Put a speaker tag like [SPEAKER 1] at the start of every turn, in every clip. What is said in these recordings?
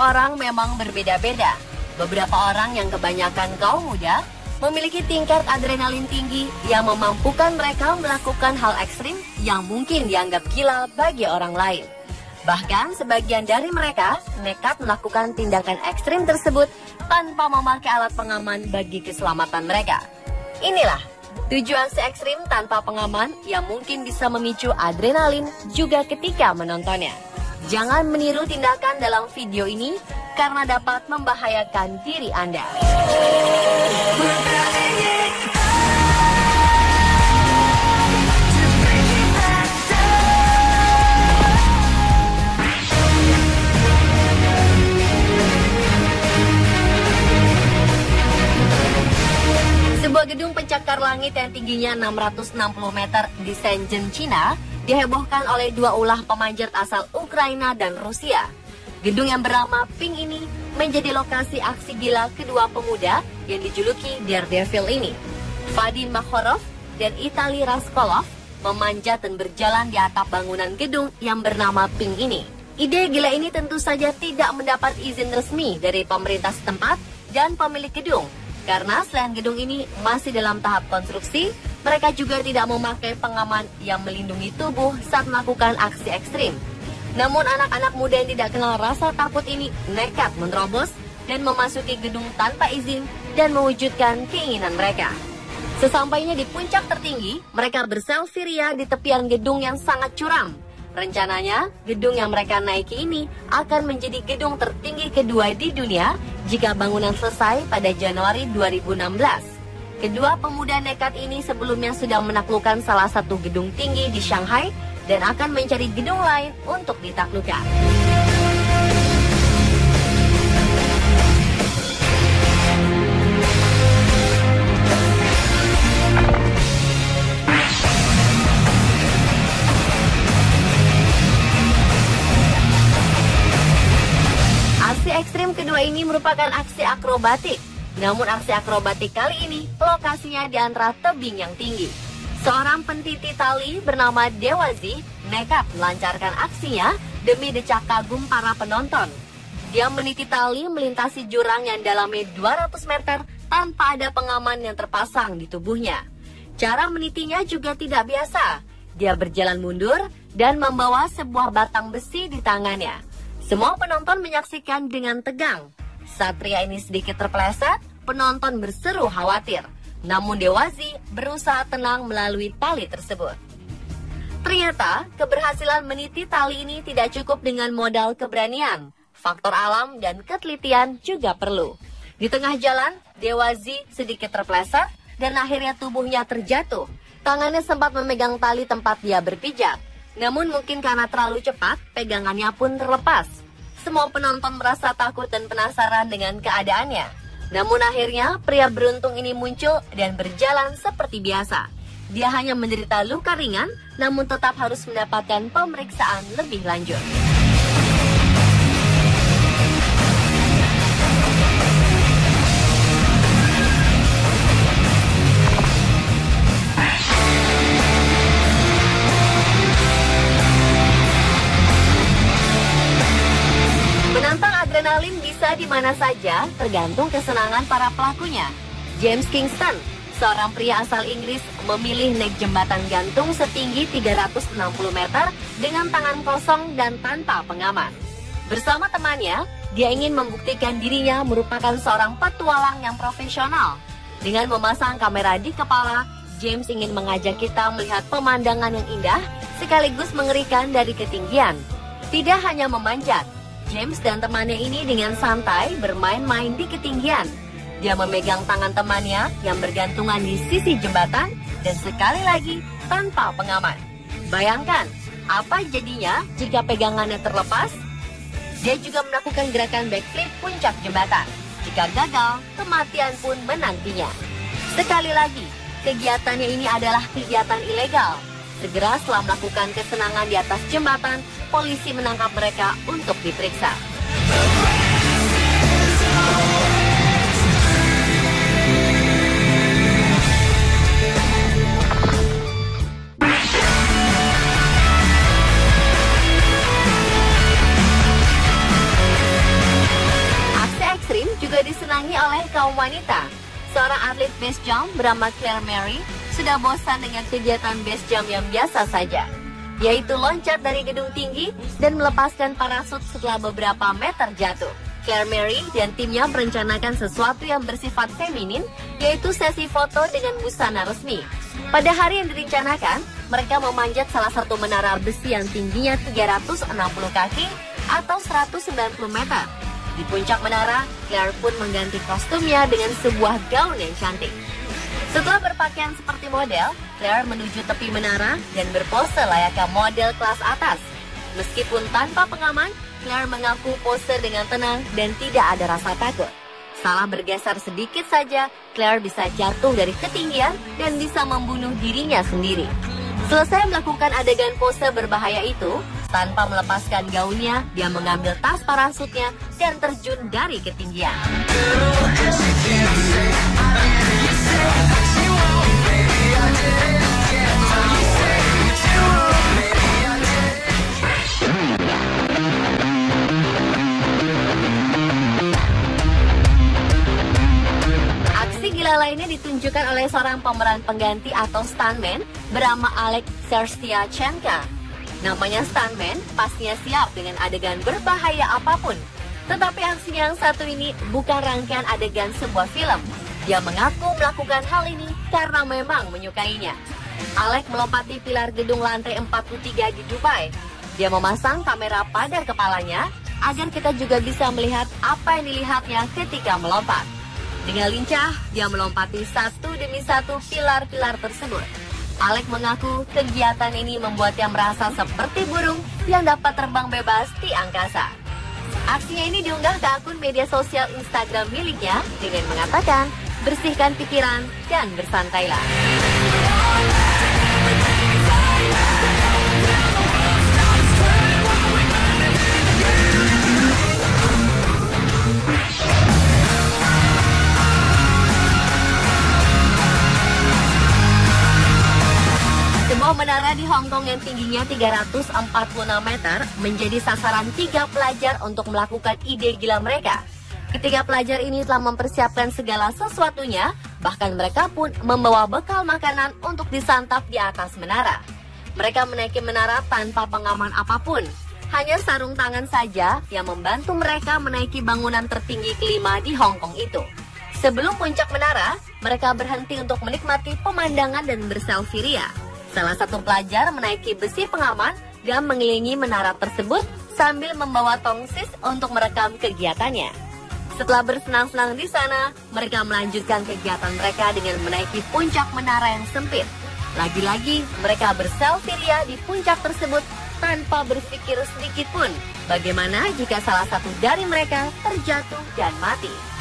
[SPEAKER 1] orang memang berbeda-beda. Beberapa orang yang kebanyakan kaum muda memiliki tingkat adrenalin tinggi yang memampukan mereka melakukan hal ekstrim yang mungkin dianggap gila bagi orang lain. Bahkan sebagian dari mereka nekat melakukan tindakan ekstrim tersebut tanpa memakai alat pengaman bagi keselamatan mereka. Inilah 7 aksi ekstrim tanpa pengaman yang mungkin bisa memicu adrenalin juga ketika menontonnya. Jangan meniru tindakan dalam video ini karena dapat membahayakan diri Anda. Sebuah gedung pencakar langit yang tingginya 660 meter di Shenzhen, China, dihebohkan oleh 2 ulah pemanjat asal Ukraina dan Rusia. Gedung yang bernama Pink ini menjadi lokasi aksi gila kedua pemuda yang dijuluki Daredevil ini. Vadim Makhorov dan Itali Raskolov memanjat dan berjalan di atap bangunan gedung yang bernama Pink ini. Ide gila ini tentu saja tidak mendapat izin resmi dari pemerintah setempat dan pemilik gedung. Karena selain gedung ini masih dalam tahap konstruksi, mereka juga tidak memakai pengaman yang melindungi tubuh saat melakukan aksi ekstrim. Namun anak-anak muda yang tidak kenal rasa takut ini nekat menerobos dan memasuki gedung tanpa izin dan mewujudkan keinginan mereka. Sesampainya di puncak tertinggi, mereka berselfie ria di tepian gedung yang sangat curam. Rencananya, gedung yang mereka naiki ini akan menjadi gedung tertinggi kedua di dunia jika bangunan selesai pada Januari 2016. Kedua pemuda nekat ini sebelumnya sudah menaklukkan salah satu gedung tinggi di Shanghai dan akan mencari gedung lain untuk ditaklukkan. Aksi ekstrim kedua ini merupakan aksi akrobatik. Namun aksi akrobatik kali ini lokasinya di antara tebing yang tinggi. Seorang pentiti tali bernama Dewazi nekat melancarkan aksinya demi decak kagum para penonton. Dia meniti tali melintasi jurang yang dalamnya 200 meter tanpa ada pengaman yang terpasang di tubuhnya. Cara menitinya juga tidak biasa. Dia berjalan mundur dan membawa sebuah batang besi di tangannya. Semua penonton menyaksikan dengan tegang. Saat pria ini sedikit terpeleset, penonton berseru khawatir. Namun Dewazi berusaha tenang melalui tali tersebut. Ternyata, keberhasilan meniti tali ini tidak cukup dengan modal keberanian. Faktor alam dan ketelitian juga perlu. Di tengah jalan, Dewazi sedikit terpeleset dan akhirnya tubuhnya terjatuh. Tangannya sempat memegang tali tempat dia berpijak. Namun mungkin karena terlalu cepat, pegangannya pun terlepas. Semua penonton merasa takut dan penasaran dengan keadaannya. Namun akhirnya pria beruntung ini muncul dan berjalan seperti biasa. Dia hanya menderita luka ringan, namun tetap harus mendapatkan pemeriksaan lebih lanjut. Menantang adrenalin bisa di mana saja, tergantung kesenangan para pelakunya. James Kingston, seorang pria asal Inggris, memilih naik jembatan gantung setinggi 360 meter dengan tangan kosong dan tanpa pengaman. Bersama temannya, dia ingin membuktikan dirinya merupakan seorang petualang yang profesional. Dengan memasang kamera di kepala, James ingin mengajak kita melihat pemandangan yang indah sekaligus mengerikan dari ketinggian. Tidak hanya memanjat, James dan temannya ini dengan santai bermain-main di ketinggian. Dia memegang tangan temannya yang bergantungan di sisi jembatan dan sekali lagi tanpa pengaman. Bayangkan, apa jadinya jika pegangannya terlepas? Dia juga melakukan gerakan backflip puncak jembatan. Jika gagal, kematian pun menantinya. Sekali lagi, kegiatannya ini adalah kegiatan ilegal. Segera setelah melakukan kesenangan di atas jembatan, polisi menangkap mereka untuk diperiksa. jump bernama Claire Mary sudah bosan dengan kegiatan base jump yang biasa saja, yaitu loncat dari gedung tinggi dan melepaskan parasut setelah beberapa meter jatuh. Claire Mary dan timnya merencanakan sesuatu yang bersifat feminin, yaitu sesi foto dengan busana resmi. Pada hari yang direncanakan, mereka memanjat salah satu menara besi yang tingginya 360 kaki atau 190 meter. Di puncak menara, Claire pun mengganti kostumnya dengan sebuah gaun yang cantik. Setelah berpakaian seperti model, Claire menuju tepi menara dan berpose layaknya model kelas atas. Meskipun tanpa pengaman, Claire mengaku pose dengan tenang dan tidak ada rasa takut. Salah bergeser sedikit saja, Claire bisa jatuh dari ketinggian dan bisa membunuh dirinya sendiri. Selesai melakukan adegan pose berbahaya itu, tanpa melepaskan gaunnya, dia mengambil tas parasutnya dan terjun dari ketinggian. Gila lainnya ditunjukkan oleh seorang pemeran pengganti atau stuntman bernama Alex Serstiachenka. Namanya stuntman pastinya siap dengan adegan berbahaya apapun. Tetapi aksinya yang satu ini bukan rangkaian adegan sebuah film. Dia mengaku melakukan hal ini karena memang menyukainya. Alex melompati pilar gedung lantai 43 di Dubai. Dia memasang kamera pada kepalanya agar kita juga bisa melihat apa yang dilihatnya ketika melompat. Dengan lincah, dia melompati satu demi satu pilar-pilar tersebut. Alex mengaku kegiatan ini membuatnya merasa seperti burung yang dapat terbang bebas di angkasa. Aksinya ini diunggah ke akun media sosial Instagram miliknya dengan mengatakan, bersihkan pikiran dan bersantailah. Sebuah menara di Hong Kong yang tingginya 346 meter menjadi sasaran 3 pelajar untuk melakukan ide gila mereka. Ketiga pelajar ini telah mempersiapkan segala sesuatunya, bahkan mereka pun membawa bekal makanan untuk disantap di atas menara. Mereka menaiki menara tanpa pengaman apapun, hanya sarung tangan saja yang membantu mereka menaiki bangunan tertinggi kelima di Hong Kong itu. Sebelum puncak menara, mereka berhenti untuk menikmati pemandangan dan berselfie ria. Salah satu pelajar menaiki besi pengaman dan mengelilingi menara tersebut sambil membawa tongsis untuk merekam kegiatannya. Setelah bersenang-senang di sana, mereka melanjutkan kegiatan mereka dengan menaiki puncak menara yang sempit. Lagi-lagi, mereka berselfie ria di puncak tersebut tanpa berpikir sedikit pun bagaimana jika salah satu dari mereka terjatuh dan mati.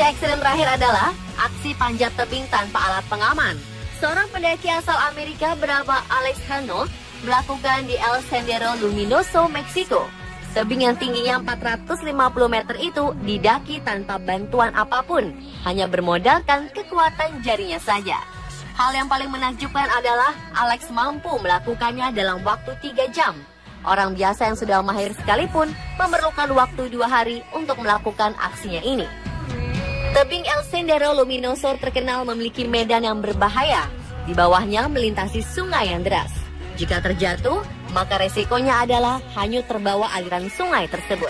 [SPEAKER 1] Ekstrem terakhir adalah aksi panjat tebing tanpa alat pengaman. Seorang pendaki asal Amerika bernama Alex Honnold melakukan di El Sendero Luminoso, Meksiko. Tebing yang tingginya 450 meter itu didaki tanpa bantuan apapun, hanya bermodalkan kekuatan jarinya saja. Hal yang paling menakjubkan adalah Alex mampu melakukannya dalam waktu 3 jam. Orang biasa yang sudah mahir sekalipun memerlukan waktu 2 hari untuk melakukan aksinya ini. Tebing El Sendero Luminoso terkenal memiliki medan yang berbahaya. Di bawahnya melintasi sungai yang deras. Jika terjatuh, maka resikonya adalah hanyut terbawa aliran sungai tersebut.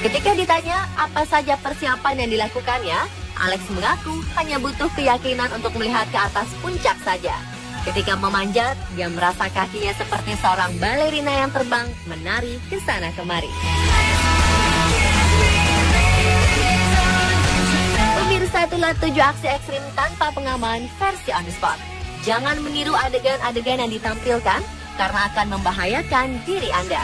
[SPEAKER 1] Ketika ditanya apa saja persiapan yang dilakukannya, Alex mengaku hanya butuh keyakinan untuk melihat ke atas puncak saja. Ketika memanjat, dia merasa kakinya seperti seorang balerina yang terbang menari ke sana kemari. Pemirsa, itulah 7 aksi ekstrim tanpa pengaman versi on the spot. Jangan meniru adegan-adegan yang ditampilkan karena akan membahayakan diri Anda.